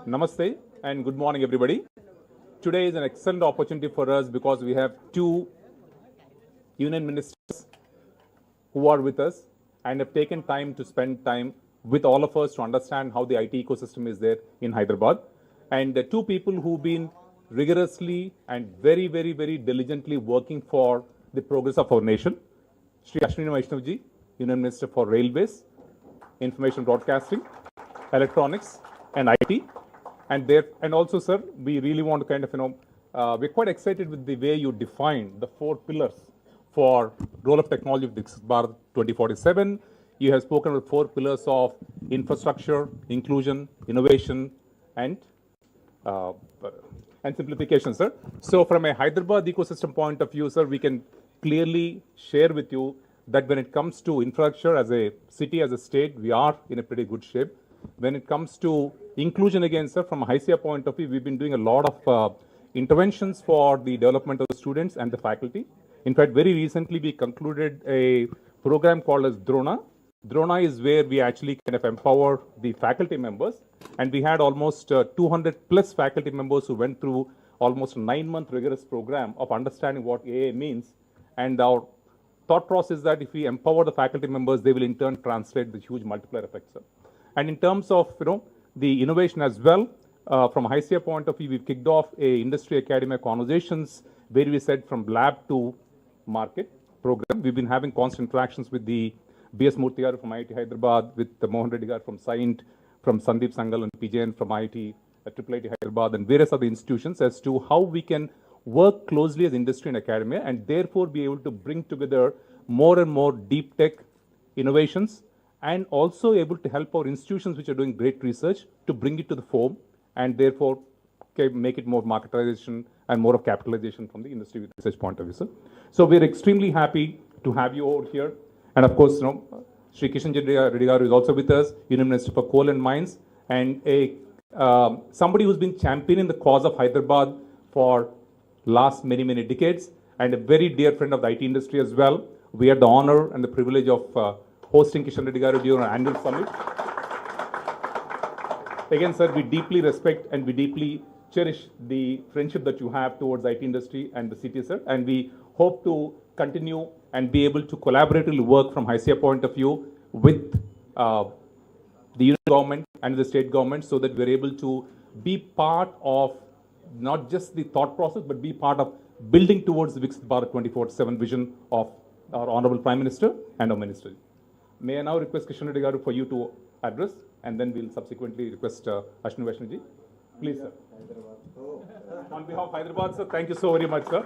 Namaste and good morning, everybody. Today is an excellent opportunity for us because we have two union ministers who are with us and have taken time to spend time with all of us to understand how the IT ecosystem is there in Hyderabad. And the two people who've been rigorously and very diligently working for the progress of our nation. Shri Ashwini Vaishnaw ji, Union Minister for Railways, Information Broadcasting, Electronics and IT. And also, sir, we really want to kind of, we're quite excited with the way you defined the four pillars for role of technology of Viksit Bharat 2047. You have spoken about four pillars of infrastructure, inclusion, innovation, and simplification, sir. So from a Hyderabad ecosystem point of view, sir, we can clearly share with you that when it comes to infrastructure as a city, as a state, we are in a pretty good shape. When it comes to inclusion again, sir, from a HICIA point of view, we've been doing a lot of interventions for the development of the students and the faculty. In fact, very recently, we concluded a program called as Drona. Drona is where we actually kind of empower the faculty members. And we had almost 200 plus faculty members who went through almost a 9-month rigorous program of understanding what AI means. And our thought process is that if we empower the faculty members, they will in turn translate the huge multiplier effect, sir. And in terms of, the innovation as well, from a HICIA point of view, we've kicked off a industry academia conversations where we said from lab to market program. We've been having constant interactions with the BS Murthy garu from IIT Hyderabad, with the Mohan Reddy garu from Scient, from Sandeep Sangal and PJN from IIT, IIT Hyderabad, and various other institutions as to how we can work closely as industry and academia and therefore be able to bring together more and more deep tech innovations and also able to help our institutions which are doing great research to bring it to the fore and therefore make it more marketization and more of capitalization from the industry research point of view, sir. So we're extremely happy to have you over here. And of course, Shri Kishan Reddy garu is also with us, Union Minister for Coal and Mines, and somebody who's been championing the cause of Hyderabad for last many decades, and a very dear friend of the IT industry as well. We had the honor and the privilege of hosting Kishan Reddy garu during our annual summit. Again, sir, we deeply respect and we deeply cherish the friendship that you have towards IT industry and the city, sir. And we hope to continue and be able to collaboratively work from HICIA point of view with the union government and the state government so that we're able to be part of not just the thought process, but be part of building towards the Viksit Bharat 2047 vision of our Honorable Prime Minister and our Minister. May I now request Kishan Reddy garu for you to address, and then we'll subsequently request Ashwini Vaishnaw ji. Please, sir. On behalf of Hyderabad, sir, thank you so very much, sir.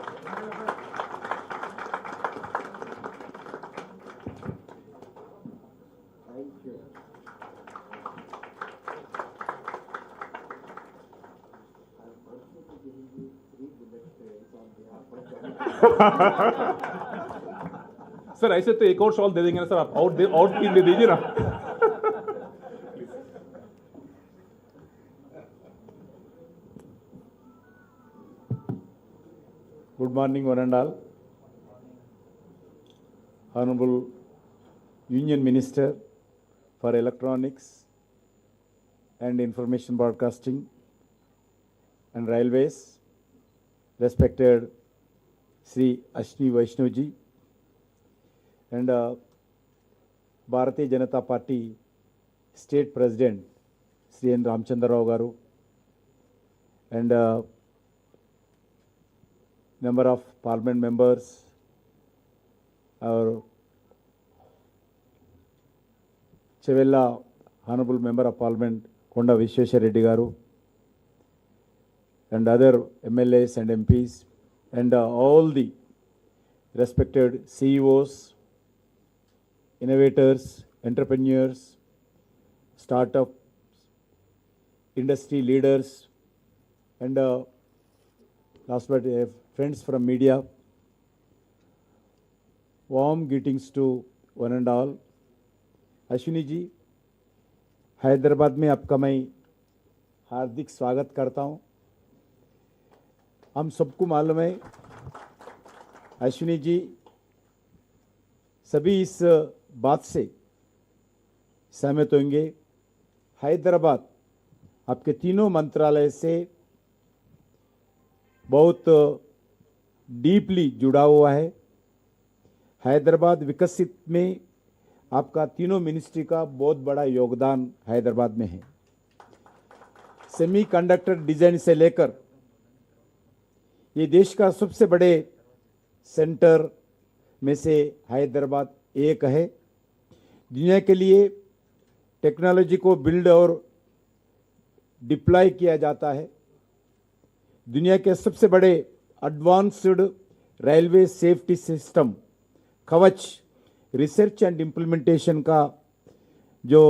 Thank you. I'm personally giving you 3 bullet points on behalf of sir ऐसे तो एक और shawl दे देंगे ना sir, आप और 3 दे दीजिए ना. Good morning, one and all. Honorable Union Minister for Electronics and Information Broadcasting and Railways, respected Sri Ashwini Vaishnaw ji, and Bharatiya Janata Party State President Sri N. Ramchandra Rao garu, and Member of Parliament members, our Chevella Honorable Member of Parliament Konda Vishweshwar Reddy garu, and other MLAs and MPs, and all the respected CEOs, innovators, entrepreneurs, startups, industry leaders, and last but friends from media. Warm greetings to one and all. Ashwini ji, Hyderabad में आपका मैं हार्दिक स्वागत करता हूं. हम सबको मालूम है अश्विनी जी सभी इस बात से सहमत होंगे, हैदराबाद आपके तीनों मंत्रालय से बहुत डीपली जुड़ा हुआ है। हैदराबाद विकसित में आपका तीनों मिनिस्ट्री का बहुत बड़ा योगदान हैदराबाद में है। सेमीकंडक्टर डिजाइन से लेकर ये देश का सबसे बड़े सेंटर में से हैदराबाद एक है। दुनिया के लिए टेक्नोलॉजी को बिल्ड और डिप्लॉय किया जाता है। दुनिया के सबसे बड़े एडवांस्ड रेलवे सेफ्टी सिस्टम कवच रिसर्च एंड इम्प्लीमेंटेशन का जो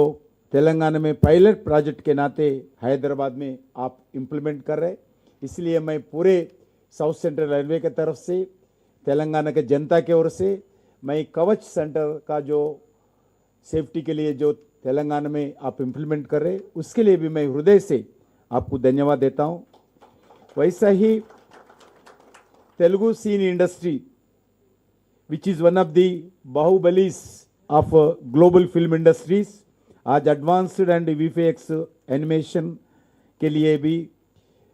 तेलंगाना में पायलट प्रोजेक्ट के नाते हैदराबाद में आप इम्प्लीमेंट कर रहे, इसलिए मैं पूरे साउथ सेंट्रल रेलवे के तरफ से तेलंगाना के जनता की ओर से मैं कवच सेंटर का जो सेफ्टी के लिए जो तेलंगाना में आप इम्प्लीमेंट कर रहे उसके लिए भी मैं हृदय से आपको धन्यवाद देता हूं। वैसा ही Telugu cine industry which is one of the bahubalis of global film industries, आज एडवांस्ड एंड वीएफएक्स एनिमेशन के लिए भी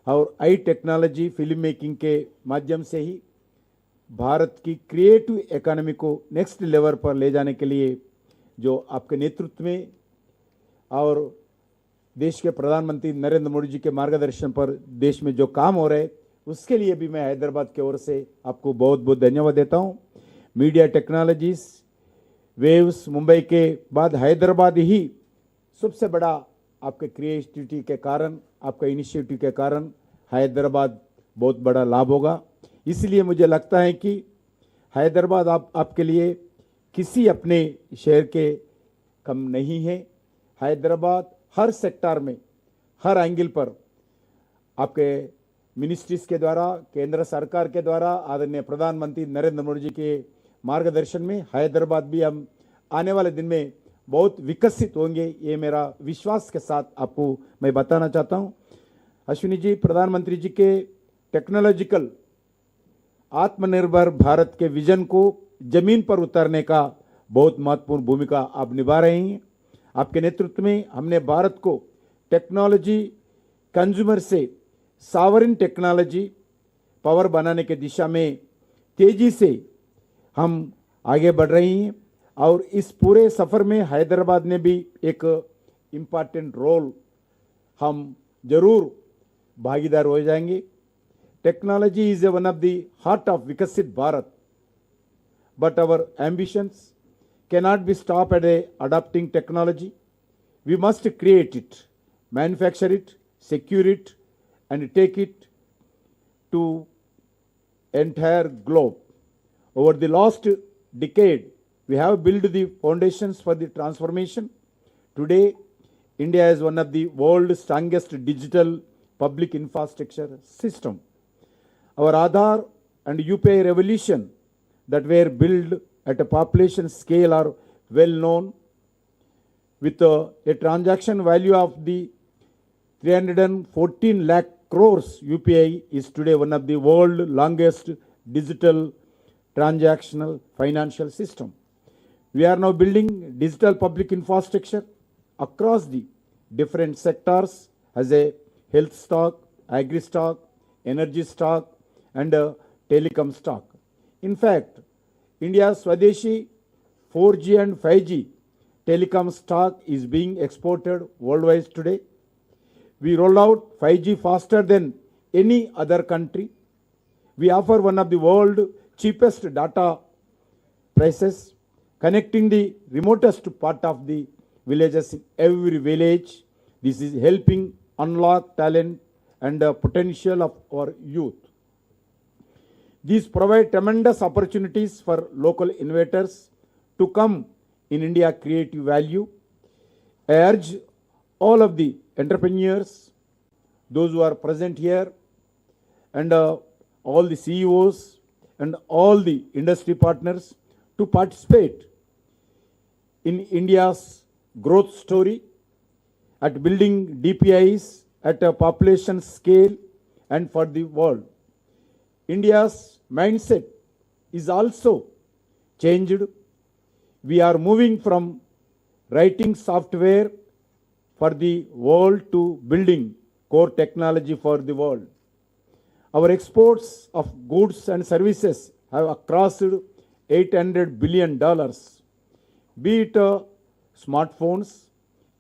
और आई टेक्नोलॉजी फिल्म मेकिंग के माध्यम से ही भारत की क्रिएटिव इकोनॉमी को नेक्स्ट लेवल पर ले जाने के लिए जो आपके नेतृत्व में और देश के प्रधानमंत्री नरेंद्र मोदी जी के मार्गदर्शन पर देश में जो काम हो रहे उसके लिए भी मैं हैदराबाद की ओर से आपको बहुत बहुत धन्यवाद देता हूं। मीडिया टेक्नोलॉजीज वेव्स मुंबई के बाद हैदराबाद ही सबसे बड़ा आपके क्रिएटिविटी के कारण आपका इनिशिएटिव के कारण हैदराबाद बहुत बड़ा लाभ होगा। इसलिए मुझे लगता है कि हैदराबाद आपके लिए किसी अपने शहर के कम नहीं है। हैदराबाद हर सेक्टर में हर एंगल पर आपके मिनिस्ट्रीज के द्वारा केंद्र सरकार के द्वारा आदरणीय प्रधानमंत्री नरेंद्र मोदी जी के मार्गदर्शन में हैदराबाद भी हम आने वाले दिन में बहुत विकसित होंगे, ये मेरा विश्वास के साथ आपको मैं बताना चाहता हूं। अश्विनी जी, प्रधानमंत्री जी के टेक्नोलॉजिकल आत्मनिर्भर भारत के विजन को जमीन पर उतारने का बहुत महत्वपूर्ण भूमिका आप निभा रहे हैं। आपके नेतृत्व में हमने भारत को टेक्नोलॉजी कंज्यूमर से सॉवरेन टेक्नोलॉजी पावर बनाने के दिशा में तेजी से हम आगे बढ़ रही हैं और इस पूरे सफर में हैदराबाद ने भी एक इम्पॉर्टेंट रोल हम जरूर भागीदार हो जाएंगे। Technology is one of the heart of विकसित Bharat, but our ambitions cannot be stopped at adopting technology. We must create it, manufacture it, secure it, and take it to entire globe. Over the last decade, we have built the foundations for the transformation. Today, India is one of the world's strongest digital public infrastructure system. Our Aadhaar and UPI revolution that were built at a population scale are well known, with a transaction value of the 314 lakh crores. UPI is today one of the world's longest digital transactional financial system. We are now building digital public infrastructure across the different sectors as a health stock, agri stock, energy stock, and telecom stock. In fact, India's Swadeshi 4G and 5G telecom stock is being exported worldwide today. We roll out 5G faster than any other country. We offer one of the world's cheapest data prices, connecting the remotest part of the villages in every village. This is helping unlock talent and potential of our youth. These provide tremendous opportunities for local innovators to come in India, creative value. I urge all of the entrepreneurs, those who are present here, and all the CEOs and all the industry partners to participate in India's growth story at building DPIs at a population scale and for the world. India's mindset is also changed. We are moving from writing software for the world to building core technology for the world. Our exports of goods and services have crossed $800 billion, be it smartphones,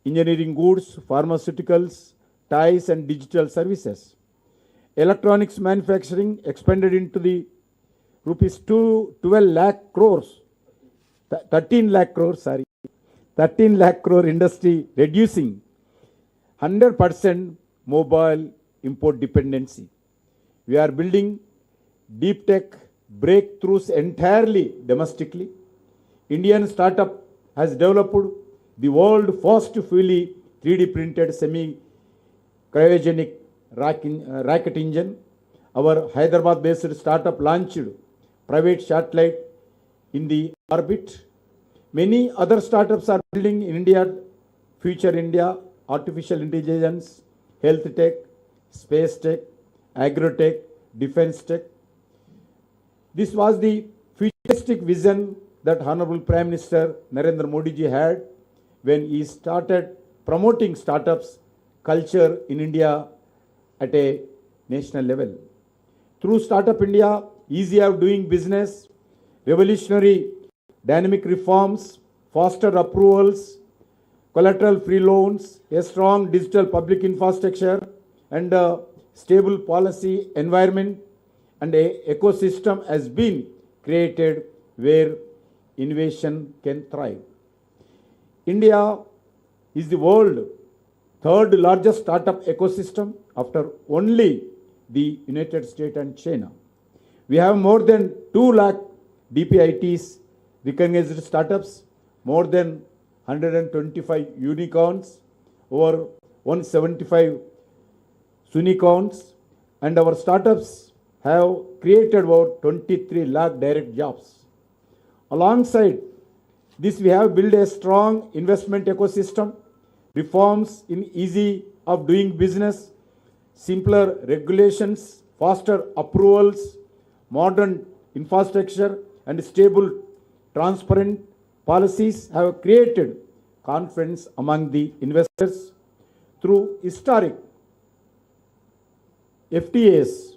engineering goods, pharmaceuticals, ties and digital services. Electronics manufacturing expanded into the rupees 12 lakh crores, 13 lakh crores, 13 lakh crore industry, reducing 100% mobile import dependency. We are building deep tech breakthroughs entirely domestically. Indian startup has developed the world's first fully 3D printed semi-cryogenic rocket engine. Our Hyderabad-based startup launched private satellite in the orbit. Many other startups are building in India, future India, artificial intelligence, health tech, space tech, agro-tech, defense tech. This was the futuristic vision that Honorable Prime Minister Narendra Modi ji had when he started promoting startups culture in India at a national level. Through Startup India, easy of doing business, revolutionary dynamic reforms, faster approvals, collateral-free loans, a strong digital public infrastructure, and a stable policy environment and an ecosystem has been created where innovation can thrive. India is the world's third largest startup ecosystem after only the United States and China. We have more than 2 lakh DPITs, recognized startups, more than 125 unicorns, over 175 unicorns, and our startups have created over 23 lakh direct jobs. Alongside this, we have built a strong investment ecosystem, reforms in easy of doing business, simpler regulations, faster approvals, modern infrastructure, and stable, transparent policies have created confidence among the investors. Through historic FTAs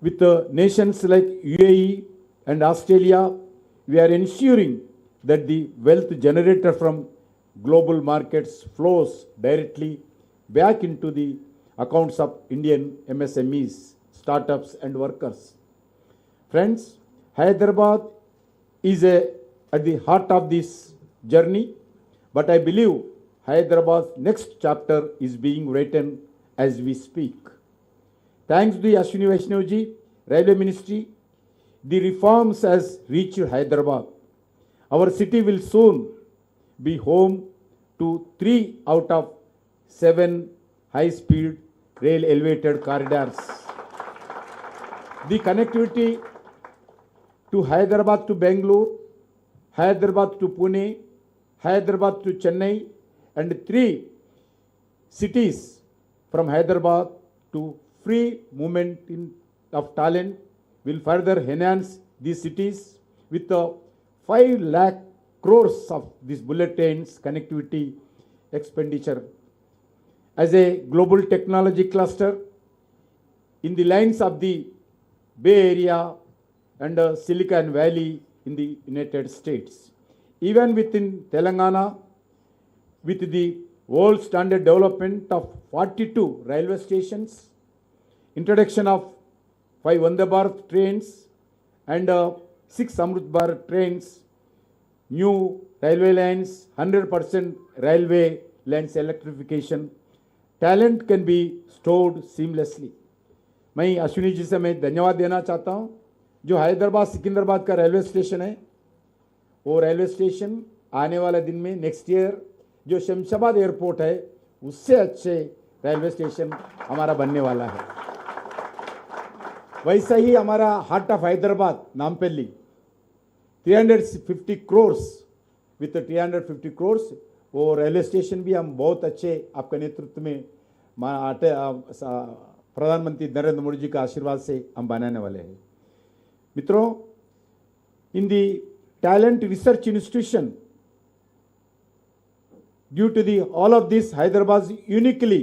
with nations like UAE and Australia, we are ensuring that the wealth generated from global markets flows directly back into the accounts of Indian MSMEs, startups and workers. Friends, Hyderabad is at the heart of this journey, but I believe Hyderabad's next chapter is being written as we speak. Thanks to the Ashwini Vaishnaw ji, Railway Ministry, the reforms has reached Hyderabad. Our city will soon be home to 3 out of 7 high-speed rail elevated corridors. The connectivity to Hyderabad to Bangalore, Hyderabad to Pune, Hyderabad to Chennai, and 3 cities from Hyderabad to free movement of talent will further enhance these cities with 5 lakh crores of these bullet trains connectivity expenditure. As a global technology cluster in the lines of the Bay Area and Silicon Valley in the United States. Even within Telangana, with the world standard development of 42 railway stations, introduction of 5 Vande Bharat trains and 6 Amrit Bharat trains, new railway lines, 100% railway lines electrification, talent can be stored seamlessly. मैं अश्विनी जी से मैं धन्यवाद देना चाहता हूं, जो हैदराबाद सिकंदराबाद का railway station है, वो रेलवे स्टेशन आने वाले दिन में नेक्स्ट ईयर जो शमशाबाद एयरपोर्ट है उससे अच्छे रेलवे स्टेशन हमारा बनने वाला है. वैसा ही हमारा heart of Hyderabad Nampally 350 crores with 350 crores वो रेलवे स्टेशन भी हम बहुत अच्छे आपके नेतृत्व में प्रधानमंत्री नरेंद्र मोदी जी का आशीर्वाद से हम बनाने वाले हैं. मित्रों, in the talent research institution due to the all of this Hyderabad is uniquely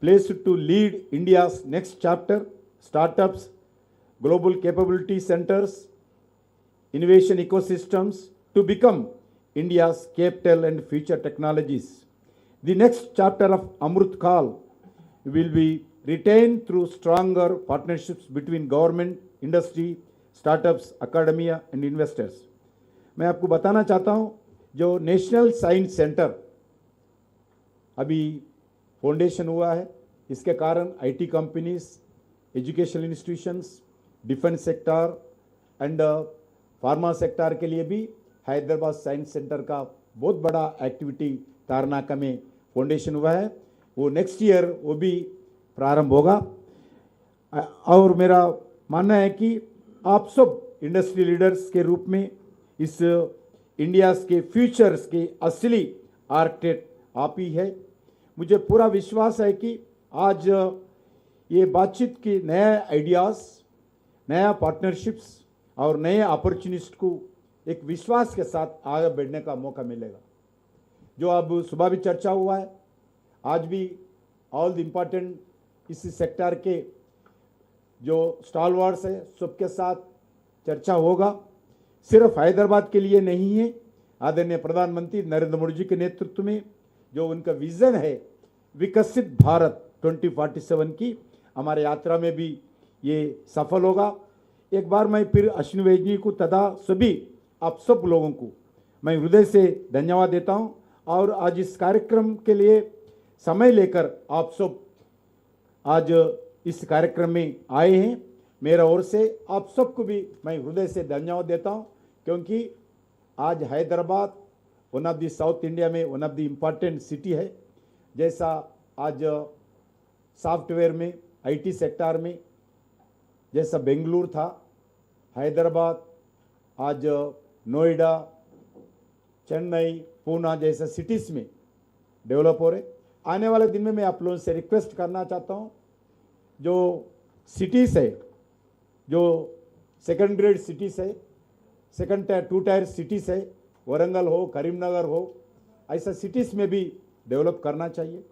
placed to lead India's next chapter, startups, global capability centers, innovation ecosystems to become India's capital and future technologies. The next chapter of Amrut Kal will be retained through stronger partnerships between government, industry, startups, academia and investors. मैं आपको बताना चाहता हूं, जो national science centre अभी foundation हुआ है, इसके कारण IT companies, educational institutions, defence sector and pharma sector के लिए भी हैदराबाद साइंस सेंटर का बहुत बड़ा एक्टिविटी तारनाका में फाउंडेशन हुआ है. वो नेक्स्ट ईयर वो भी प्रारंभ होगा. और मेरा मानना है कि आप सब इंडस्ट्री लीडर्स के रूप में इस इंडिया के फ्यूचर्स के असली आर्किटेक्ट आप ही है. मुझे पूरा विश्वास है कि आज ये बातचीत की नए आइडियाज़, नया पार्टनरशिप्स और नए अपॉर्चुनिस्ट को एक विश्वास के साथ आगे बढ़ने का मौका मिलेगा. जो अब सुबह भी चर्चा हुआ है, आज भी ऑल द इम्पॉर्टेंट इसी सेक्टर के जो स्टॉलवर्ड्स है सबके साथ चर्चा होगा. सिर्फ हैदराबाद के लिए नहीं है. आदरणीय प्रधानमंत्री नरेंद्र मोदी जी के नेतृत्व में जो उनका विजन है विकसित भारत 2047 की, हमारे यात्रा में भी ये सफल होगा. एक बार मैं फिर अश्विनी वैष्णव को तथा सभी आप सब लोगों को मैं हृदय से धन्यवाद देता हूं. और आज इस कार्यक्रम के लिए समय लेकर आप सब आज इस कार्यक्रम में आए हैं. मेरा ओर से आप सबको भी मैं हृदय से धन्यवाद देता हूं, क्योंकि आज Hyderabad one of the South India में one of the important city है. जैसा आज सॉफ्टवेयर में, आईटी सेक्टर में जैसा बेंगलुरु था, हैदराबाद आज नोएडा, चेन्नई, पूना जैसा सिटीज़ में डेवलप हो रहे. आने वाले दिन में मैं आप लोगों से रिक्वेस्ट करना चाहता हूं, जो सिटीज़ है, जो सेकंड ग्रेड सिटीज़ है, सेकंड टायर, 2 टायर सिटीज़ है, वरंगल हो, करीमनगर हो, ऐसा सिटीज़ में भी डेवलप करना चाहिए.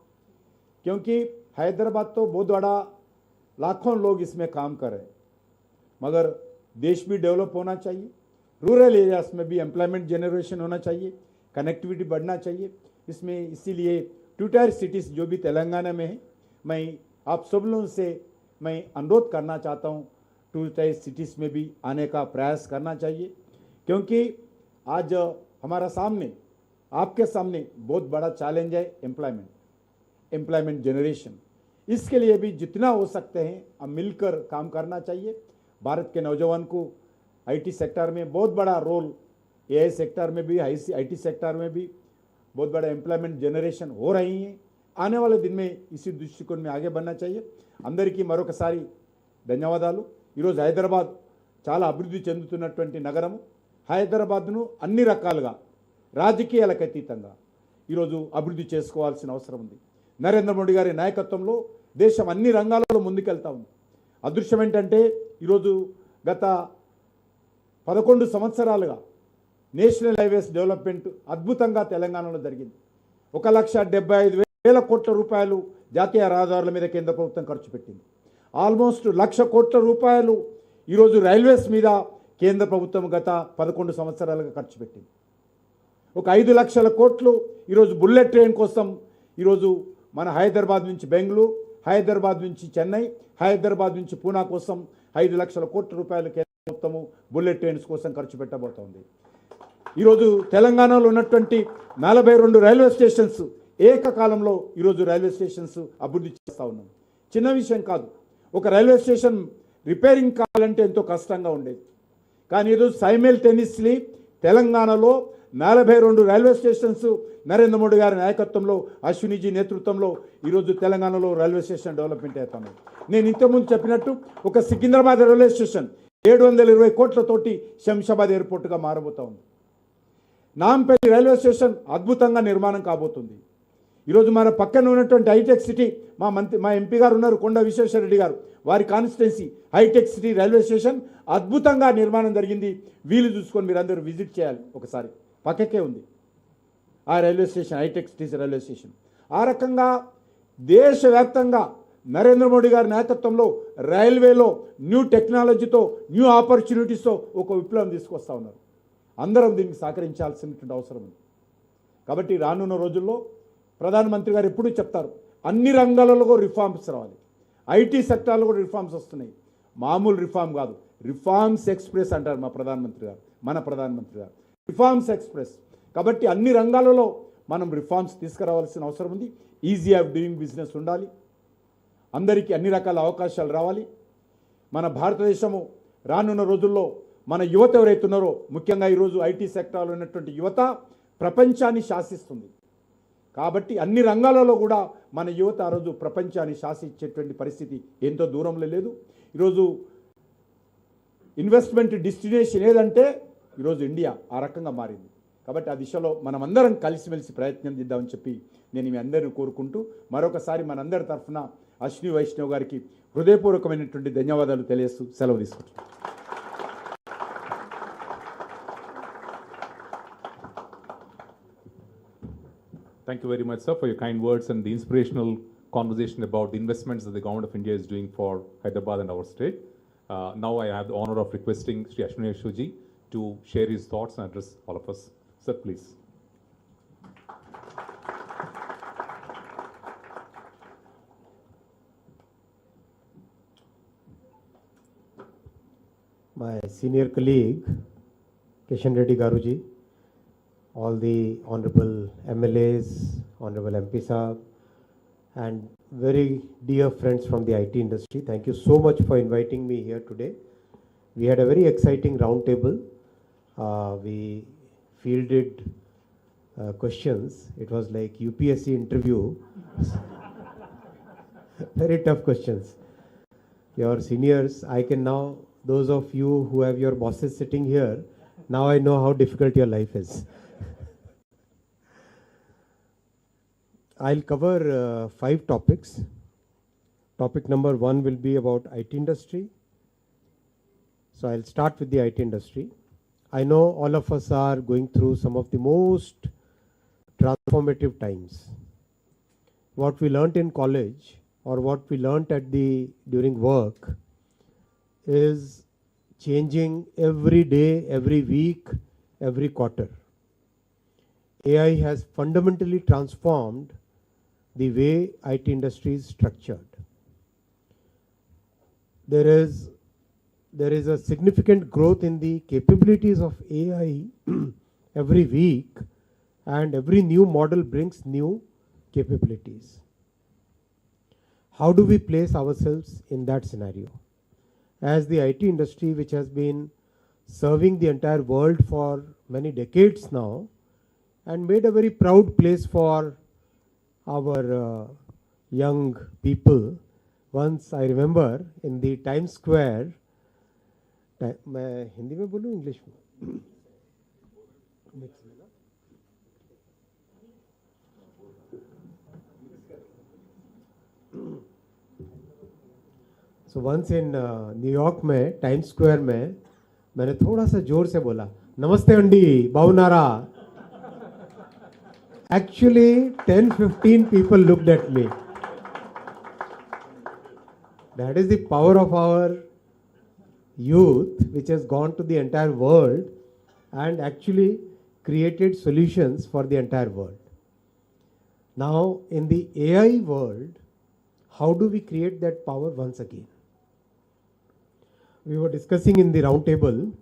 क्योंकि हैदराबाद तो बहुत बड़ा, लाखों लोग इसमें काम कर रहे हैं, मगर देश भी डेवलप होना चाहिए. रूरल एरियाज में भी एम्प्लॉयमेंट जनरेशन होना चाहिए, कनेक्टिविटी बढ़ना चाहिए. इसमें इसीलिए 2 टायर सिटीज़ जो भी तेलंगाना में है, मैं आप सब लोगों से मैं अनुरोध करना चाहता हूँ 2 टायर सिटीज़ में भी आने का प्रयास करना चाहिए. क्योंकि आज हमारा सामने, आपके सामने बहुत बड़ा चैलेंज है एम्प्लॉयमेंट जनरेशन. इसके लिए भी जितना हो सकते हैं हम मिलकर काम करना चाहिए. भारत के नौजवान को आईटी सेक्टर में बहुत बड़ा रोल, एआई सेक्टर में भी, आईटी सेक्टर में भी बहुत बड़ा एम्प्लॉयमेंट जनरेशन हो रही है. आने वाले दिन में इसी दृष्टिकोण में आगे बढ़ना चाहिए. అందరికీ మరొకసారి ధన్యవాదాలు. ఈరోజు హైదరాబాద్ చాలా అభివృద్ధి చెందుతున్నటువంటి నగరం. హైదరాబాద్ను అన్ని రకాలుగా రాజకీయాలకు అతీతంగా ఈరోజు అభివృద్ధి చేసుకోవాల్సిన అవసరం ఉంది. నరేంద్ర మోడీ గారి నాయకత్వంలో దేశం అన్ని రంగాలలో ముందుకెళ్తా ఉంది. అదృశ్యం ఏంటంటే ఈరోజు గత 11 సంవత్సరాలుగా నేషనల్ హైవేస్ డెవలప్మెంట్ అద్భుతంగా తెలంగాణలో జరిగింది. 1,75,000 కోట్ల రూపాయలు జాతీయ రహదారుల మీద కేంద్ర ప్రభుత్వం ఖర్చు పెట్టింది. ఆల్మోస్ట్ 1,00,000 కోట్ల రూపాయలు ఈరోజు రైల్వేస్ మీద కేంద్ర ప్రభుత్వం గత 11 సంవత్సరాలుగా ఖర్చు పెట్టింది. ఒక 5 లక్షల కోట్లు ఈరోజు బుల్లెట్ ట్రైన్ కోసం ఈరోజు మన హైదరాబాద్ నుంచి బెంగళూరు, హైదరాబాద్ నుంచి చెన్నై, హైదరాబాద్ నుంచి పూనా కోసం 5 లక్షల కోట్ల రూపాయలు కేంద్ర ప్రభుత్వము బుల్లెట్ ట్రైన్స్ కోసం ఖర్చు పెట్టబోతోంది. ఈరోజు తెలంగాణలో ఉన్నటువంటి 42 రైల్వే స్టేషన్స్ ఏకకాలంలో ఈరోజు రైల్వే స్టేషన్స్ అభివృద్ధి చేస్తూ ఉన్నాం. చిన్న విషయం కాదు. ఒక రైల్వే స్టేషన్ రిపేరింగ్ కావాలంటే ఎంతో కష్టంగా ఉండేది. కానీ ఈరోజు సైమల్టేనియస్లీ తెలంగాణలో 42 రైల్వే స్టేషన్స్ నరేంద్ర మోడీ గారి నాయకత్వంలో, అశ్వినిజీ నేతృత్వంలో ఈరోజు తెలంగాణలో రైల్వే స్టేషన్ డెవలప్మెంట్ అవుతున్నాయి. నేను ఇంతకుముందు చెప్పినట్టు ఒక సికింద్రాబాద్ రైల్వే స్టేషన్ 720 కోట్లతోటి శంషాబాద్ ఎయిర్పోర్ట్గా మారబోతా ఉంది. నాంపల్లి రైల్వే స్టేషన్ అద్భుతంగా నిర్మాణం కాబోతుంది. ఈరోజు మన పక్కన ఉన్నటువంటి హైటెక్ సిటీ, మా ఎంపీ గారు ఉన్నారు కొండ విశ్వేశ్వరరెడ్డి గారు, వారి కాన్స్టిట్యున్సీ హైటెక్ సిటీ రైల్వే స్టేషన్ అద్భుతంగా నిర్మాణం జరిగింది. వీలు చూసుకొని మీరు అందరూ విజిట్ చేయాలి. ఒకసారి పక్కకే ఉంది ఆ రైల్వే స్టేషన్, హైటెక్ సిటీ రైల్వే స్టేషన్. ఆ రకంగా దేశవ్యాప్తంగా నరేంద్ర మోడీ గారి నాయకత్వంలో రైల్వేలో న్యూ టెక్నాలజీతో న్యూ ఆపర్చునిటీస్తో ఒక విప్లవం తీసుకొస్తా ఉన్నారు. అందరం దీనికి సహకరించాల్సినటువంటి అవసరం ఉంది. కాబట్టి రానున్న రోజుల్లో ప్రధానమంత్రి గారు ఎప్పుడూ చెప్తారు, అన్ని రంగాలలో కూడా రిఫార్మ్స్ రావాలి. ఐటీ సెక్టార్లో కూడా రిఫార్మ్స్ వస్తున్నాయి. మామూలు రిఫార్మ్ కాదు, రిఫార్మ్స్ ఎక్స్ప్రెస్ అంటారు మన ప్రధానమంత్రి గారు, రిఫార్మ్స్ ఎక్స్ప్రెస్. కాబట్టి అన్ని రంగాలలో మనం రిఫార్మ్స్ తీసుకురావాల్సిన అవసరం ఉంది. ఈజీ ఆఫ్ డూయింగ్ బిజినెస్ ఉండాలి, అందరికీ అన్ని రకాల అవకాశాలు రావాలి. మన భారతదేశము రానున్న రోజుల్లో మన యువత ఎవరైతే ఉన్నారో, ముఖ్యంగా ఈరోజు ఐటీ సెక్టార్లో ఉన్నటువంటి యువత ప్రపంచాన్ని శాసిస్తుంది. కాబట్టి అన్ని రంగాలలో కూడా మన యువత ఆ రోజు ప్రపంచాన్ని శాసించేటువంటి పరిస్థితి ఎంతో దూరంలో లేదు. ఈరోజు ఇన్వెస్ట్మెంట్ డెస్టినేషన్ ఏదంటే ఈరోజు ఇండియా ఆ రకంగా మారింది. కాబట్టి ఆ దిశలో మనమందరం కలిసిమెలిసి ప్రయత్నం చేద్దామని చెప్పి నేను మీ అందరిని కోరుకుంటూ మరొకసారి మనందరి తరఫున అశ్విని వైష్ణవ్ గారికి హృదయపూర్వకమైనటువంటి ధన్యవాదాలు తెలియజేస్తూ సెలవు తీసుకుంటున్నాను. Thank you very much, sir, for your kind words and the inspirational conversation about the investments that the government of India is doing for Hyderabad and our state. Now I have the honor of requesting Sri Ashwini to share his thoughts and address all of us. Sir, please. My senior colleague, Kishan Reddy Garuji, all the honorable MLAs, honorable MP Saab, and very dear friends from the IT industry, thank you so much for inviting me here today. We had a very exciting round table. We fielded questions. It was like UPSC interview. Very tough questions. Your seniors, I can now, those of you who have your bosses sitting here, now I know how difficult your life is. I'll cover 5 topics. Topic number 1 will be about IT industry. So I'll start with the IT industry. I know all of us are going through some of the most transformative times. What we learnt in college or what we learnt during work is changing every day, every week, every quarter. AI has fundamentally transformed the way IT industry is structured. There is a significant growth in the capabilities of AI every week, and every new model brings new capabilities. How do we place ourselves in that scenario? As the IT industry, which has been serving the entire world for many decades now and made a very proud place for our young people. Once I remember in the Times Square, मैं हिंदी में बोलूँ English में? So once in New York में times square में मैंने थोड़ा सा जोर से बोला, नमस्ते अंडी बाउनारा. Actually 10-15 people looked at me. That is the power of our youth, which has gone to the entire world and actually created solutions for the entire world. Now in the AI world, how do we create that power once again? We were discussing in the round table.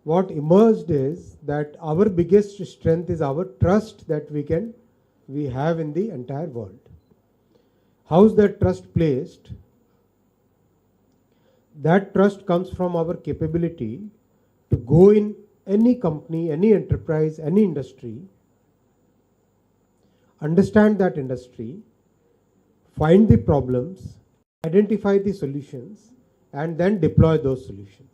What emerged is that our biggest strength is our trust that we have in the entire world. How is that trust placed? That trust comes from our capability to go in any company, any enterprise, any industry, understand that industry, find the problems, identify the solutions, and then deploy those solutions.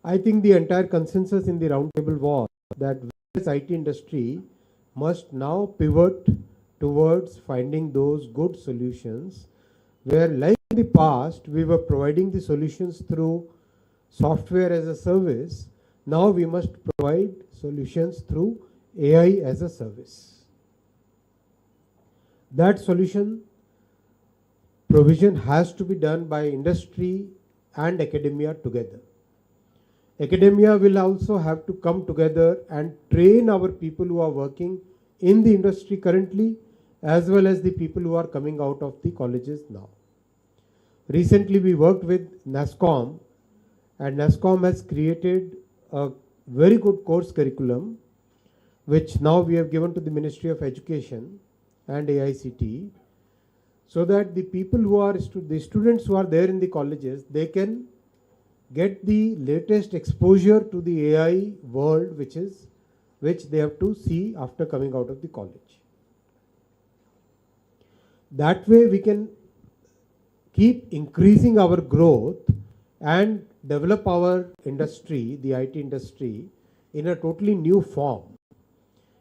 I think the entire consensus in the roundtable was that this IT industry must now pivot towards finding those good solutions, where like in the past we were providing the solutions through software as a service, now we must provide solutions through AI as a service. That solution provision has to be done by industry and academia together. Academia will also have to come together and train our people who are working in the industry currently, as well as the people who are coming out of the colleges now. Recently, we worked with NASSCOM, and NASSCOM has created a very good course curriculum, which now we have given to the Ministry of Education and AICT, so that the people who are the students who are there in the colleges, they can get the latest exposure to the AI world, which they have to see after coming out of the college. That way we can keep increasing our growth and develop our industry, the IT industry, in a totally new form.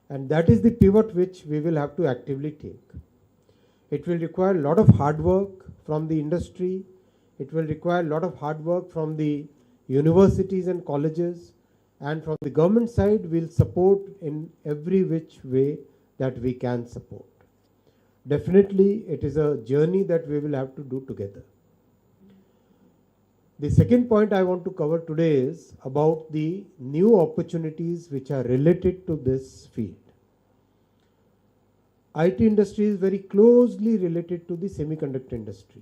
And that is the pivot which we will have to actively take. It will require a lot of hard work from the industry. It will require a lot of hard work from the universities and colleges, and from the government side, we'll support in every which way that we can support. Definitely, it is a journey that we will have to do together. The second point I want to cover today is about the new opportunities which are related to this field. IT industry is very closely related to the semiconductor industry.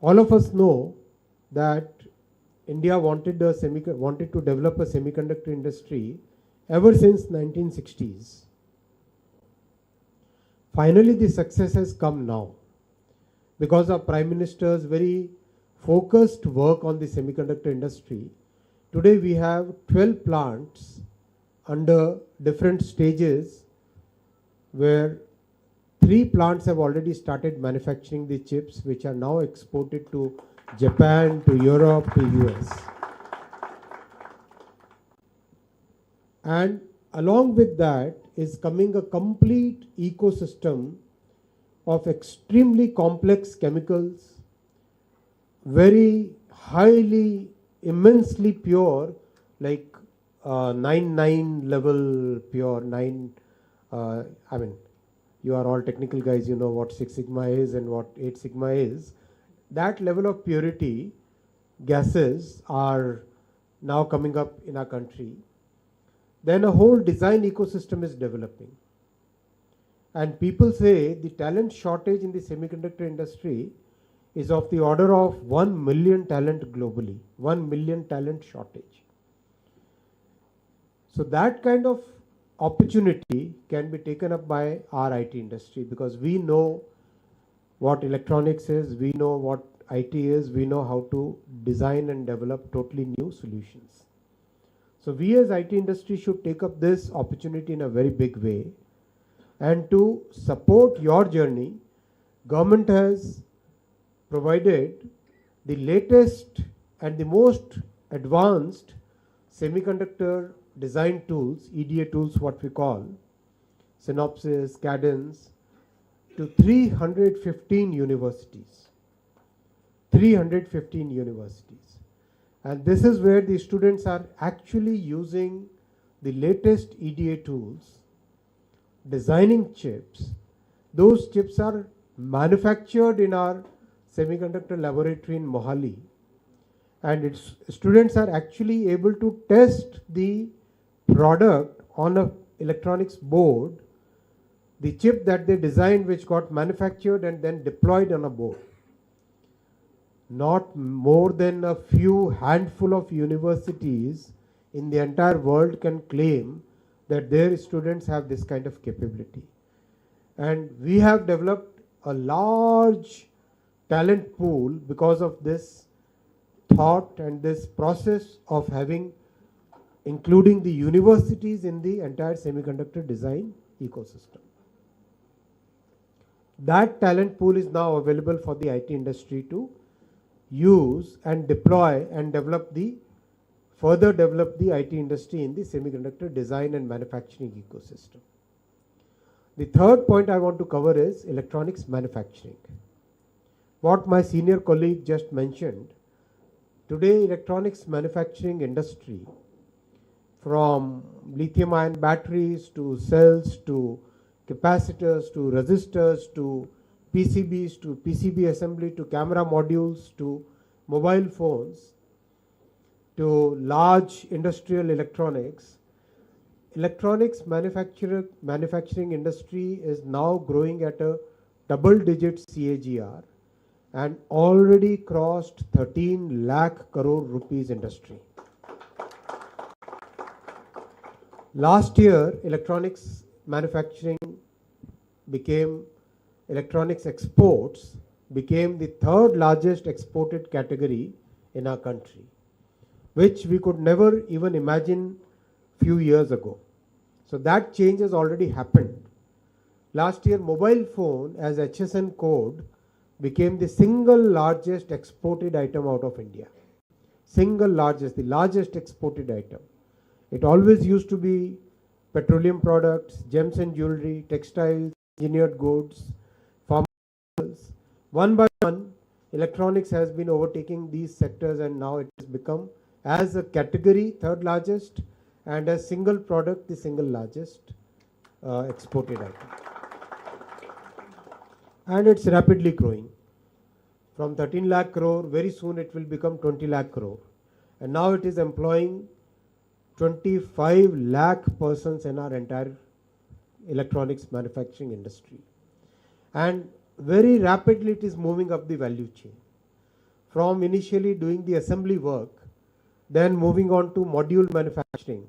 All of us know that India wanted to develop a semiconductor industry ever since 1960s. Finally, the success has come now because of Prime Minister's very focused work on the semiconductor industry. Today we have 12 plants under different stages, where 3 plants have already started manufacturing the chips, which are now exported to Japan, to Europe, to US. And along with that is coming a complete ecosystem of extremely complex chemicals, very highly, immensely pure, like 9 level pure, you are all technical guys, you know what 6 sigma is and what 8 sigma is. That level of purity gases are now coming up in our country. Then a whole design ecosystem is developing. And people say the talent shortage in the semiconductor industry is of the order of 1 million talent globally, 1 million talent shortage. So that kind of opportunity can be taken up by our IT industry, because we know what electronics is, we know what IT is, we know how to design and develop totally new solutions. So we as IT industry should take up this opportunity in a very big way. And to support your journey, government has provided the latest and the most advanced semiconductor design tools, EDA tools, what we call, Synopsys, Cadence, to 315 universities. 315 universities. And this is where the students are actually using the latest EDA tools, designing chips. Those chips are manufactured in our semiconductor laboratory in Mohali. And students are actually able to test the product on an electronics board, the chip that they designed, which got manufactured and then deployed on a board. Not more than a few handful of universities in the entire world can claim that their students have this kind of capability. And we have developed a large talent pool because of this thought and this process of including the universities in the entire semiconductor design ecosystem. That talent pool is now available for the IT industry to use and deploy and further develop the IT industry in the semiconductor design and manufacturing ecosystem. The third point I want to cover is electronics manufacturing. What my senior colleague just mentioned, today electronics manufacturing industry, from lithium ion batteries to cells to capacitors to resistors to PCBs to PCB assembly to camera modules to mobile phones to large industrial electronics. Electronics manufacturing industry is now growing at a double-digit CAGR and already crossed 13 lakh crore rupees industry. Last year, electronics exports became the third largest exported category in our country, which we could never even imagine few years ago. So that change has already happened. Last year, mobile phone as HSN code became the single largest exported item out of India. Single largest, the largest exported item. It always used to be petroleum products, gems and jewelry, textiles, engineered goods, pharmaceuticals. One by one, electronics has been overtaking these sectors, and now it has become, as a category, third largest, and as single product, the single largest exported item. And it's rapidly growing. From 13 lakh crore, very soon it will become 20 lakh crore. And now it is employing 25 lakh persons in our entire electronics manufacturing industry. And very rapidly it is moving up the value chain. From initially doing the assembly work, then moving on to module manufacturing.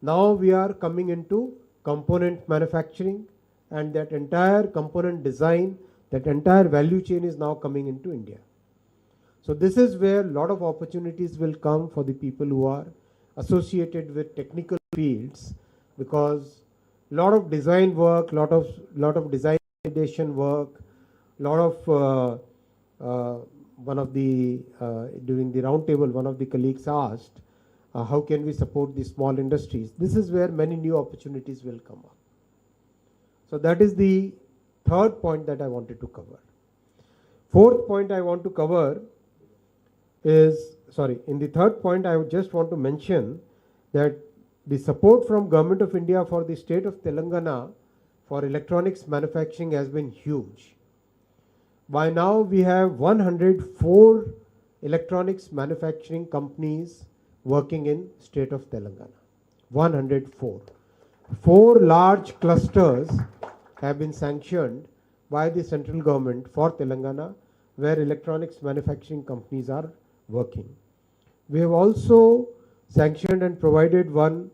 Now we are coming into component manufacturing, and that entire component design, that entire value chain is now coming into India. So this is where a lot of opportunities will come for the people who are associated with technical fields, because a lot of design work, lot of design validation work, lot of during the round table, one of the colleagues asked, how can we support the small industries? This is where many new opportunities will come up. So that is the third point that I wanted to cover. Fourth point I want to cover is, in the third point I would just want to mention that the support from Government of India for the state of Telangana for electronics manufacturing has been huge. By now we have 104 electronics manufacturing companies working in state of Telangana. 104. 4 large clusters have been sanctioned by the central government for Telangana, where electronics manufacturing companies are working. We have also sanctioned and provided one,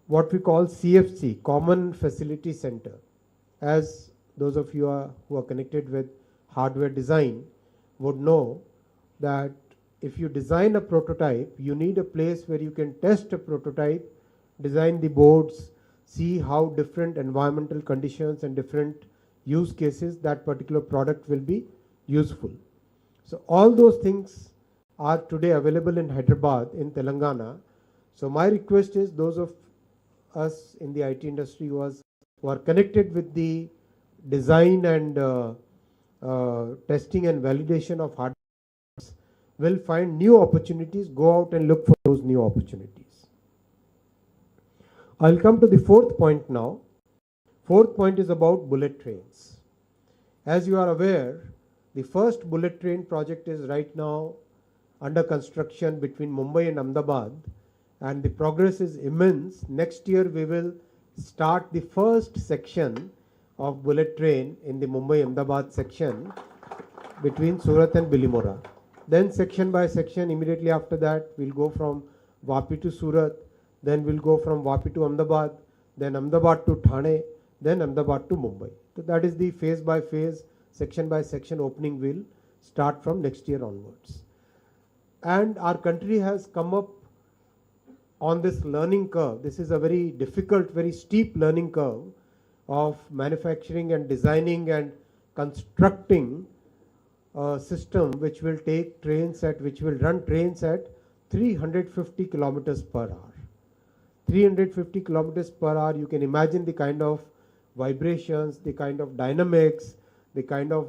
what we call CFC, Common Facility Center. As those of you who are connected with hardware design would know, that if you design a prototype, you need a place where you can test a prototype, design the boards, see how different environmental conditions and different use cases that particular product will be useful. So all those things are today available in Hyderabad, in Telangana. So my request is, those of us in the IT industry who are connected with the design and testing and validation of hardware will find new opportunities, go out and look for those new opportunities. I'll come to the fourth point now. Fourth point is about bullet trains. As you are aware, the first bullet train project is right now under construction between Mumbai and Ahmedabad, and the progress is immense. Next year we will start the first section of bullet train in the Mumbai-Ahmedabad section between Surat and Bilimora. Then section by section, immediately after that, we'll go from Vapi to Surat, then we'll go from Vapi to Ahmedabad, then Ahmedabad to Thane, then Ahmedabad to Mumbai. So that is the phase by phase, section by section opening will start from next year onwards. And our country has come up on this learning curve. This is a very difficult, very steep learning curve of manufacturing and designing and constructing a system which will take trains which will run trains at 350 kilometers per hour. 350 kilometers per hour, you can imagine the kind of vibrations, the kind of dynamics, the kind of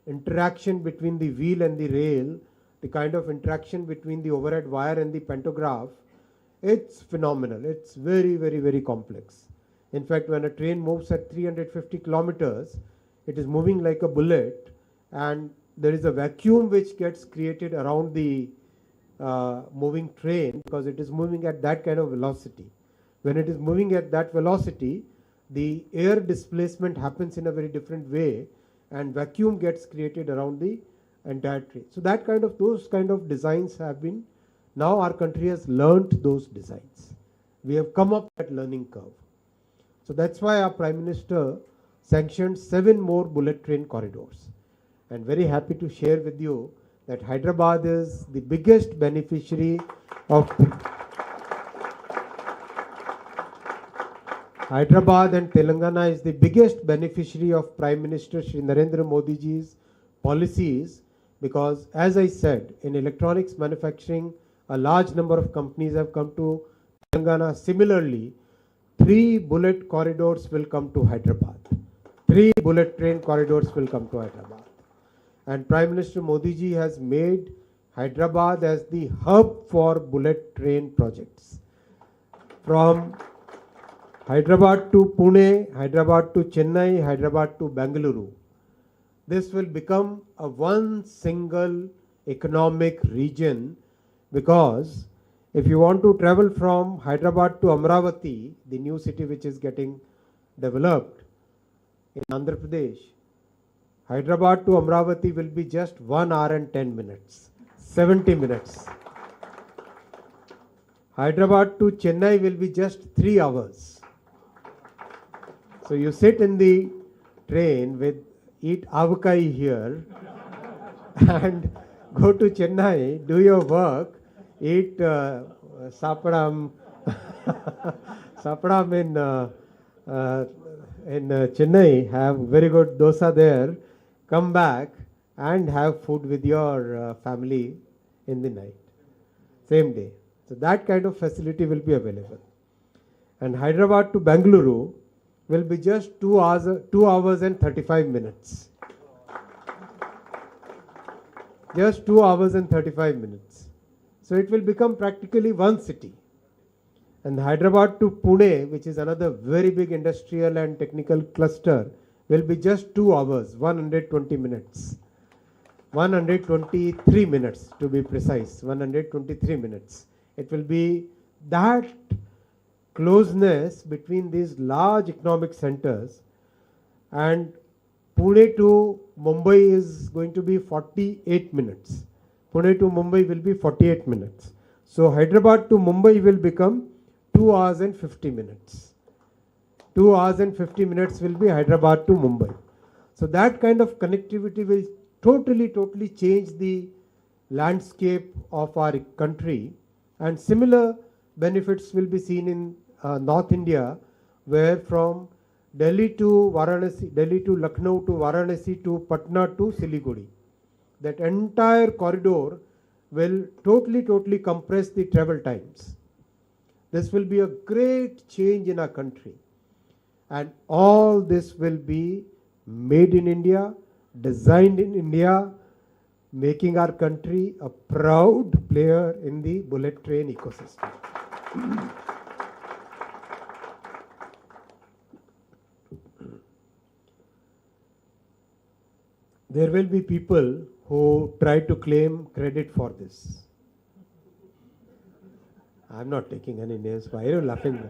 interaction between the wheel and the rail, the kind of interaction between the overhead wire and the pantograph. It's phenomenal. It's very, very, very complex. In fact, when a train moves at 350 kilometers, it is moving like a bullet, and there is a vacuum which gets created around the moving train because it is moving at that kind of velocity. When it is moving at that velocity, the air displacement happens in a very different way, and vacuum gets created around the entire train. So that kind of, those kind of designs have been, now our country has learnt those designs. We have come up that learning curve. So that's why our Prime Minister sanctioned 7 more bullet train corridors. And very happy to share with you that Hyderabad is the biggest beneficiary of Hyderabad and Telangana is the biggest beneficiary of Prime Minister Shri Narendra Modi ji's policies, because as I said, in electronics manufacturing, a large number of companies have come to Telangana. Similarly, 3 bullet corridors will come to Hyderabad. 3 bullet train corridors will come to Hyderabad. And Prime Minister Modi ji has made Hyderabad as the hub for bullet train projects. From Hyderabad to Pune, Hyderabad to Chennai, Hyderabad to Bengaluru. This will become a one single economic region, because if you want to travel from Hyderabad to Amravati, the new city which is getting developed in Andhra Pradesh, Hyderabad to Amravati will be just 1 hour and 10 minutes, 70 minutes. Hyderabad to Chennai will be just 3 hours. So you sit in the train with, eat avakai here and go to Chennai, do your work, eat sapadam, sapadam in Chennai, have very good dosa there, come back and have food with your family in the night, same day. So that kind of facility will be available. And Hyderabad to Bengaluru will be just 2 hours and 35 minutes. Just 2 hours and 35 minutes. So it will become practically one city. And Hyderabad to Pune, which is another very big industrial and technical cluster, will be just 2 hours, 120 minutes. 123 minutes to be precise, 123 minutes. It will be that closeness between these large economic centers. And Pune to Mumbai is going to be 48 minutes. Pune to Mumbai will be 48 minutes. So Hyderabad to Mumbai will become 2 hours and 50 minutes. 2 hours and 50 minutes will be Hyderabad to Mumbai. So that kind of connectivity will totally change the landscape of our country. And similar benefits will be seen in North India, where from Delhi to Varanasi, Delhi to Lucknow to Varanasi to Patna to Siliguri, that entire corridor will totally compress the travel times. This will be a great change in our country. And all this will be made in India, designed in India, making our country a proud player in the bullet train ecosystem. There will be people who try to claim credit for this. I'm not taking any names. Why are you laughing?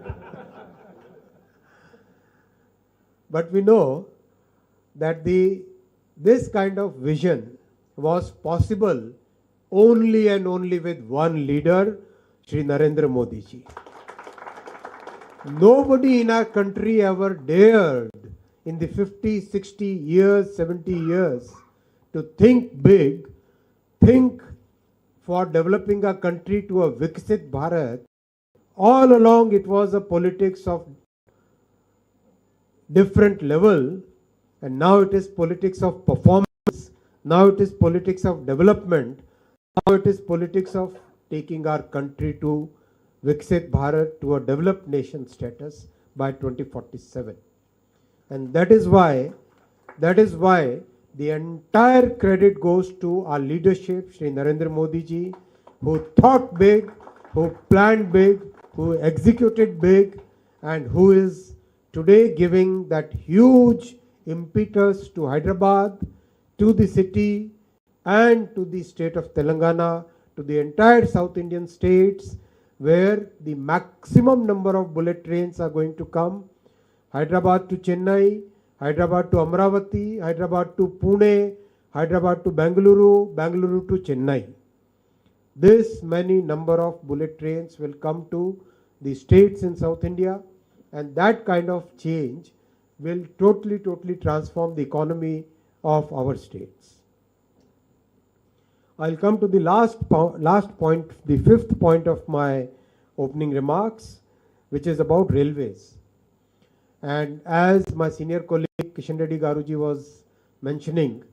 But we know that this kind of vision was possible only and only with one leader, Shri Narendra Modi ji. Nobody in our country ever dared in the 50, 60 years, 70 years to think big, think for developing a country to a Viksit Bharat. All along it was a politics of different level, and now it is politics of performance, now it is politics of development, now it is politics of taking our country to Viksit Bharat, to a developed nation status by 2047. And that is why the entire credit goes to our leadership, Shri Narendra Modi ji, who thought big, who planned big, who executed big, and who is today giving that huge impetus to Hyderabad, to the city, and to the state of Telangana, to the entire South Indian states, where the maximum number of bullet trains are going to come. Hyderabad to Chennai, Hyderabad to Amravati, Hyderabad to Pune, Hyderabad to Bengaluru, Bengaluru to Chennai. This many number of bullet trains will come to the states in South India, and that kind of change will totally transform the economy of our states. I'll come to the last point, the fifth point of my opening remarks, which is about railways. And as my senior colleague Kishan Reddy Garuji was mentioning,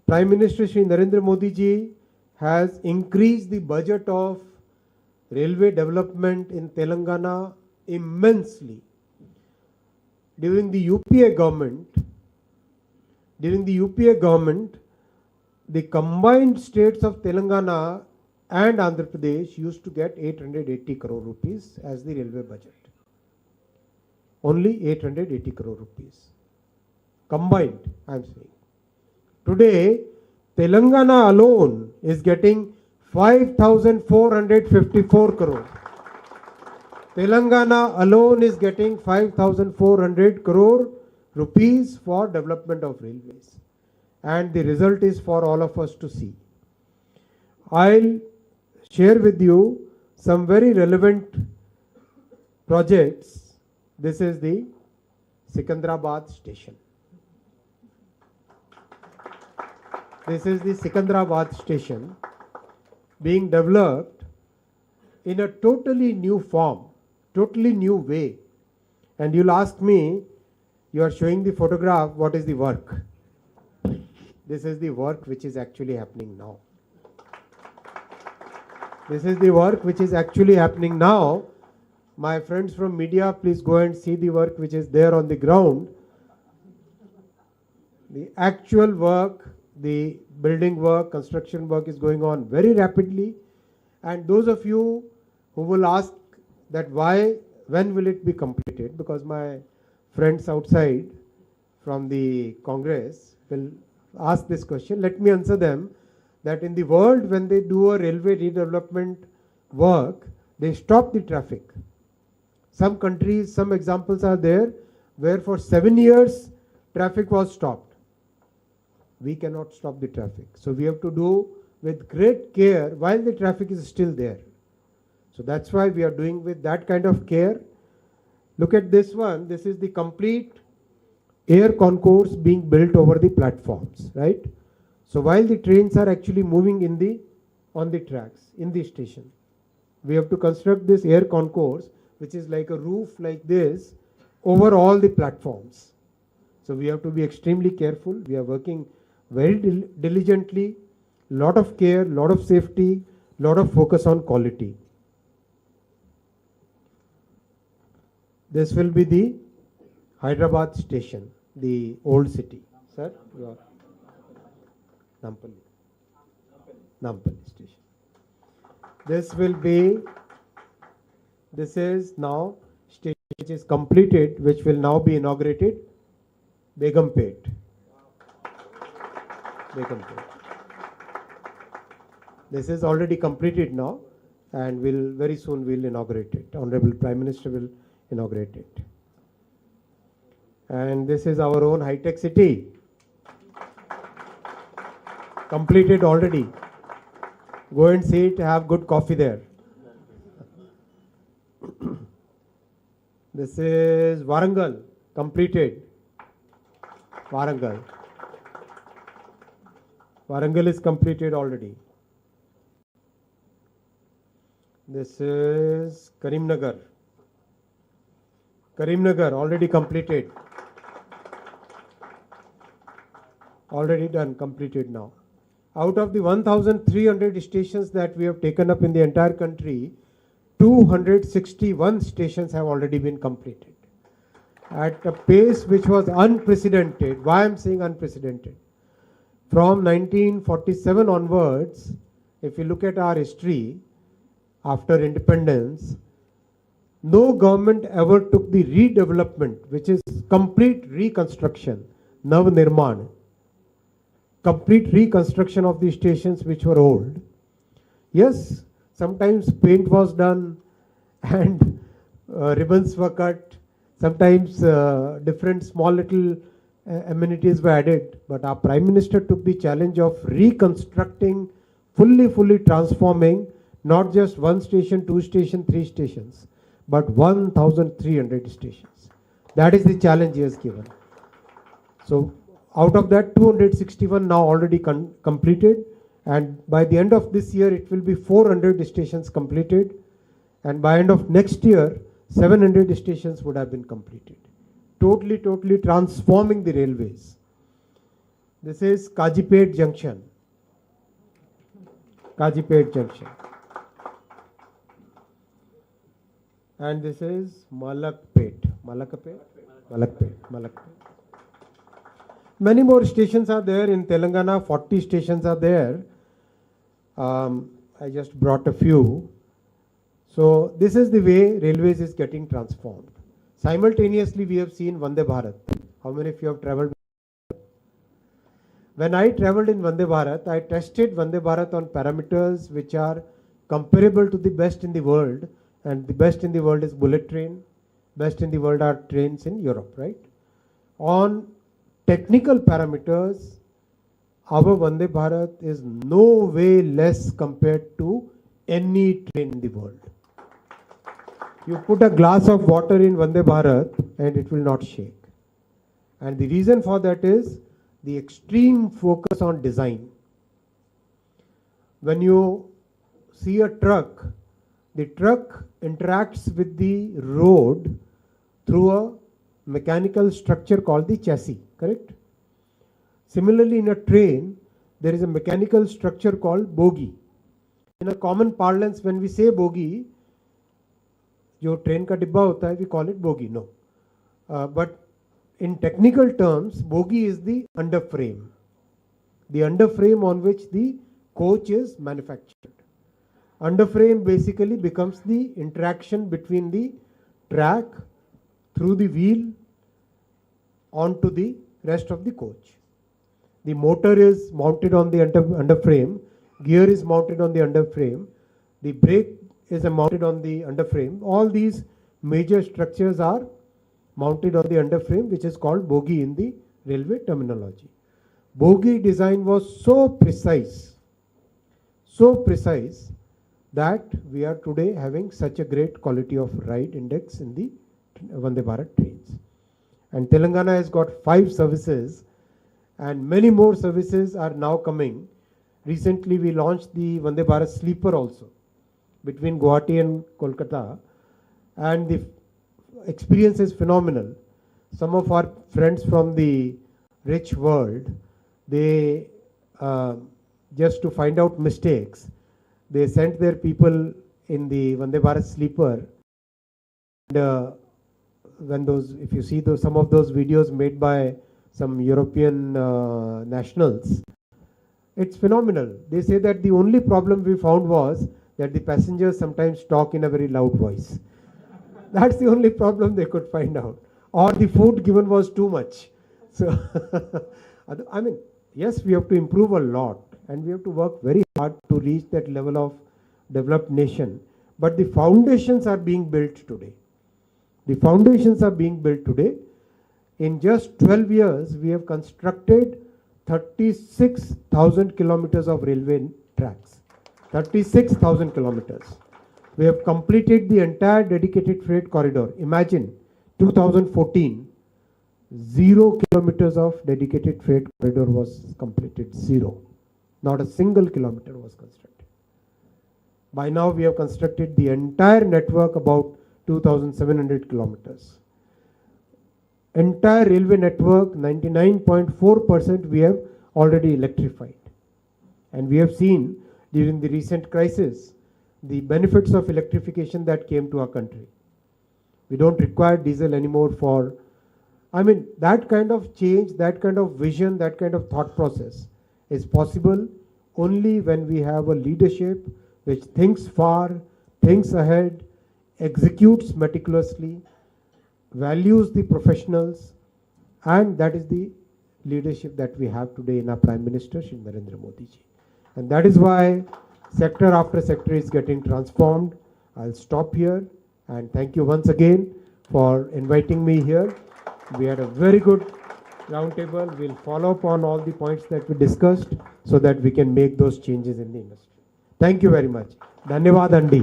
Prime Minister Shri Narendra Modi ji has increased the budget of railway development in Telangana immensely. During the UPA government, the combined states of Telangana and Andhra Pradesh used to get 880 crore rupees as the railway budget. Only 880 crore rupees. Combined, I am saying. Today, Telangana alone is getting 5,454 crore. Telangana alone is getting 5,400 crore rupees for development of railways. And the result is for all of us to see. I'll share with you some very relevant projects. This is the Secunderabad station. This is the Secunderabad station being developed in a totally new form, totally new way. And you'll ask me, you are showing the photograph, what is the work? This is the work which is actually happening now. This is the work which is actually happening now. My friends from media, please go and see the work which is there on the ground. The actual work, the building work, construction work is going on very rapidly. And those of you who will ask that why, when will it be completed? Because my friends outside from the Congress will ask this question. Let me answer them that in the world, when they do a railway redevelopment work, they stop the traffic. Some countries, some examples are there where for 7 years traffic was stopped. We cannot stop the traffic. So we have to do with great care while the traffic is still there. So that's why we are doing with that kind of care. Look at this one. This is the complete air concourse being built over the platforms, right? So while the trains are actually moving on the tracks, in the station, we have to construct this air concourse, which is like a roof like this over all the platforms. So we have to be extremely careful. We are working very diligently, lot of care, lot of safety, lot of focus on quality. This will be the Hyderabad station, the old city. Sir, your Nampally station. This is now stage which is completed, which will now be inaugurated, Begumpet. This is already completed now, and very soon we'll inaugurate it. Honorable Prime Minister will inaugurate it. And this is our own high-tech city. Completed already. Go and see it, have good coffee there. This is Warangal, completed. Warangal is completed already. This is Karimnagar. Already completed. Already done, completed now. Out of the 1,300 stations that we have taken up in the entire country, 261 stations have already been completed at a pace which was unprecedented. Why I'm saying unprecedented? From 1947 onwards, if you look at our history after independence, No government ever took the redevelopment, which is complete reconstruction, Nav Nirman, complete reconstruction of the stations which were old. Yes, sometimes paint was done and ribbons were cut. Sometimes different small little amenities were added. But our Prime Minister took the challenge of reconstructing, fully transforming, not just one station, two stations, three stations, but 1,300 stations. That is the challenge he has given. So out of that, 261 now already completed. And by the end of this year, it will be 400 stations completed. And by end of next year, 700 stations would have been completed. Totally transforming the railways. This is Kajipet Junction. Kajipet Junction. And this is Malakpet. Malakpet. Many more stations are there in Telangana. 40 stations are there. I just brought a few. So this is the way railways is getting transformed. Simultaneously, we have seen Vande Bharat. How many of you have travelled? When I travelled in Vande Bharat, I tested Vande Bharat on parameters which are comparable to the best in the world. And the best in the world is bullet train. Best in the world are trains in Europe, right? On technical parameters, our Vande Bharat is no way less compared to any train in the world. You put a glass of water in Vande Bharat and it will not shake. And the reason for that is the extreme focus on design. When you see a truck, the truck interacts with the road through a mechanical structure called the chassis, correct? Similarly, in a train, there is a mechanical structure called bogie. In a common parlance, when we say bogie, जो train का डिब्बा होता है, we call it bogie, no. But in technical terms, bogie is the underframe. The underframe on which the coach is manufactured. Underframe basically becomes the interaction between the track through the wheel onto the rest of the coach. The motor is mounted on the underframe, gear is mounted on the underframe, the brake is mounted on the underframe. All these major structures are mounted on the underframe, which is called bogie in the railway terminology. Bogie design was so precise that we are today having such a great quality of ride index in the Vande Bharat trains. And Telangana has got 5 services and many more services are now coming. Recently we launched the Vande Bharat sleeper also between Guwahati and Kolkata, and the experience is phenomenal. Some of our friends from the rich world, they just to find out mistakes, they sent their people in the Vande Bharat sleeper. And when those, if you see those, some of those videos made by some European nationals, it's phenomenal. They say that the only problem we found was that the passengers sometimes talk in a very loud voice. That's the only problem they could find out. Or the food given was too much. So, I mean, yes, we have to improve a lot and we have to work very hard to reach that level of developed nation. But the foundations are being built today. The foundations are being built today. In just 12 years, we have constructed 36,000 kilometers of railway tracks. 36,000 kilometers. We have completed the entire dedicated freight corridor. Imagine 2014, 0 kilometers of dedicated freight corridor was completed. 0. Not a single kilometer was constructed. By now we have constructed the entire network, about 2,700 kilometers. Entire railway network, 99.4% we have already electrified. And we have seen during the recent crisis the benefits of electrification that came to our country. We don't require diesel anymore for, I mean, that kind of change, that kind of vision, that kind of thought process is possible only when we have a leadership which thinks far, thinks ahead, executes meticulously, values the professionals, and that is the leadership that we have today in our Prime Minister, Shri Narendra Modi ji. And that is why sector after sector is getting transformed. I'll stop here and thank you once again for inviting me here. We had a very good roundtable. We'll follow up on all the points that we discussed so that we can make those changes in the industry. Thank you very much. Dhanyavad Andi.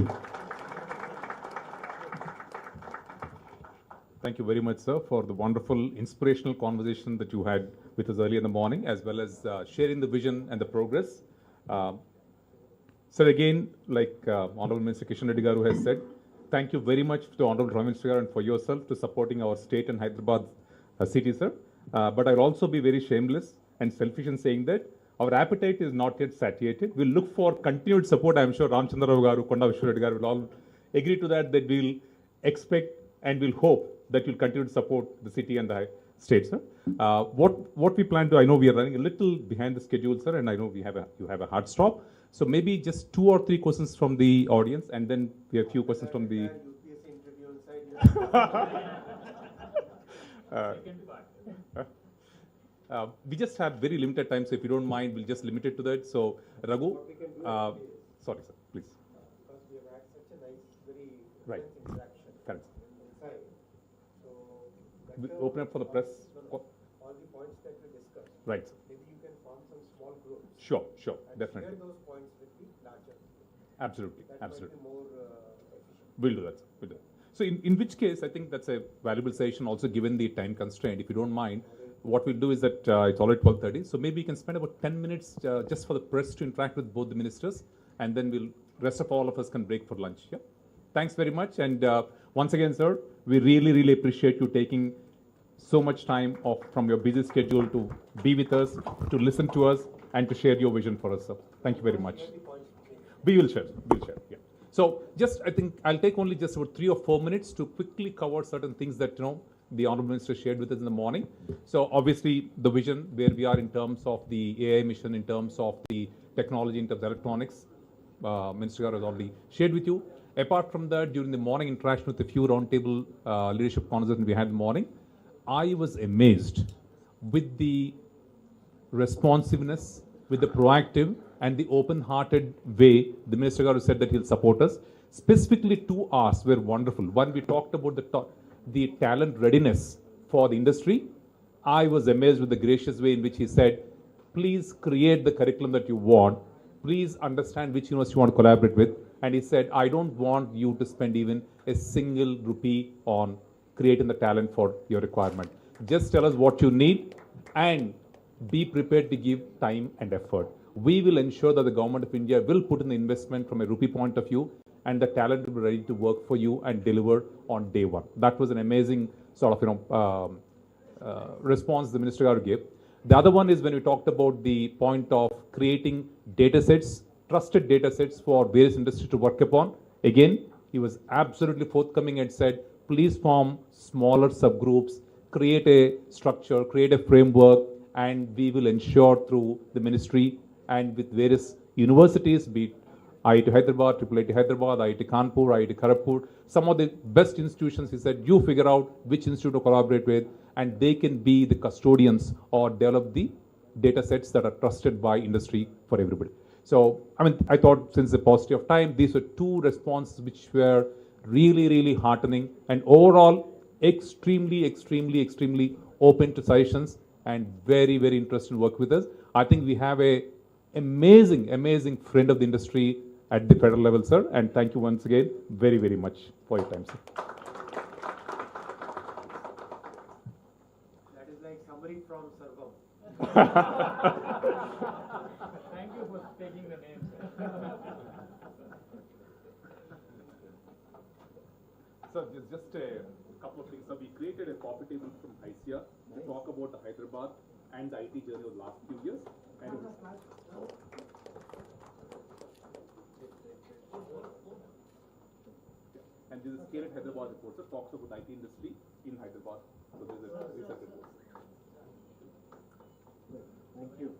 Thank you very much, sir, for the wonderful, inspirational conversation that you had with us early in the morning, as well as sharing the vision and the progress. Sir, again, like Honorable Minister Kishan Reddy Garu has said, thank you very much to Honorable Prime Minister Garu and for yourself to supporting our state and Hyderabad city, sir. But I'll also be very shameless and selfish in saying that our appetite is not yet satiated. We'll look for continued support. I'm sure Ramchandra Rao Garu, Konda Vishwa Reddy Garu will all agree to that we'll expect and we'll hope that you'll continue to support the city and the state, sir. What we plan to, I know we are running a little behind the schedule, sir, and I know you have a hard stop. So maybe just 2 or 3 questions from the audience, and then we have a few questions from the. We just have very limited time, so if you don't mind, we'll just limit it to that. So, Raghu, sorry, sir, please. Because we have had such a nice, very Right. interaction. Correct. Inside. So, We better open up for the press. all the points that we discussed. Right. Maybe you can form some small groups. Sure, And definitely. share those points with the larger group. Absolutely, That absolutely. might be more efficient. We'll do that, sir. We'll do that. So in which case, I think that's a valuable session also given the time constraint. If you don't mind, what we'll do is that it's already 12:30, so maybe we can spend about 10 minutes just for the press to interact with both the ministers, and then rest of all of us can break for lunch. Yeah. Thanks very much. And once again, sir, we really, really appreciate you taking so much time off from your busy schedule to be with us, to listen to us, and to share your vision for us, sir. Thank you very much. We will share. Yeah. So just, I think I'll take only just about 3 or 4 minutes to quickly cover certain things that, the Honorable Minister shared with us in the morning. So obviously the vision where we are in terms of the AI mission, in terms of the technology, in terms of electronics, Minister Garu has already shared with you. Apart from that, during the morning interaction with a few roundtable leadership conversations we had in the morning, I was amazed with the responsiveness, with the proactive and the open-hearted way the Minister Garu said that he'll support us. Specifically 2 hours were wonderful. One, we talked about the talent readiness for the industry. I was amazed with the gracious way in which he said, please create the curriculum that you want. Please understand which university you want to collaborate with. And he said, I don't want you to spend even a single rupee on creating the talent for your requirement. Just tell us what you need and be prepared to give time and effort. We will ensure that the government of India will put in the investment from a rupee point of view, and the talent will be ready to work for you and deliver on day one. That was an amazing sort of response the Minister Garu gave. The other one is when we talked about the point of creating data sets, trusted data sets for various industries to work upon. Again, he was absolutely forthcoming and said, please form smaller subgroups, create a structure, create a framework, and we will ensure through the ministry and with various universities, be it IT Hyderabad, IIIT Hyderabad, IIT Kanpur, IIT Kharagpur, some of the best institutions, he said, you figure out which institute to collaborate with, and they can be the custodians or develop the data sets that are trusted by industry for everybody. So, I thought since the paucity of time, these were 2 responses which were really, really heartening and overall extremely open to suggestions and very, very interested in work with us. I think we have a amazing friend of the industry at the federal level, sir, and thank you once again very, very much for your time, sir. That is like summary from Sarvam. Thank you for taking the name. Sir, just a couple of things. So we created a coffee table from ICIA to talk about the Hyderabad and the IT journey of the last few years. And this is Scale at Hyderabad report, sir, talks about IT industry in Hyderabad. So this is a research report. Thank you.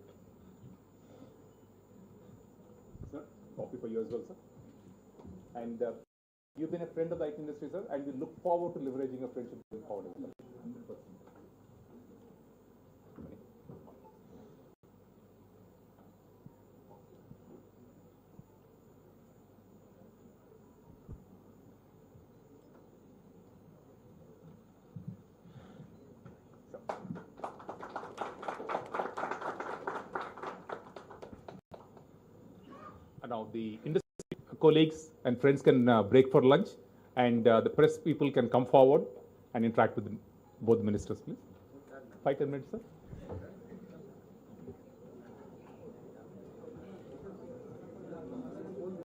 Sir, copy for you as well, sir. And You've been a friend of the IT industry, sir, and we look forward to leveraging a friendship going forward as well. 100%. Now the industry colleagues and friends can break for lunch, and the press people can come forward and interact with both the ministers, please. 5-10 minutes, sir.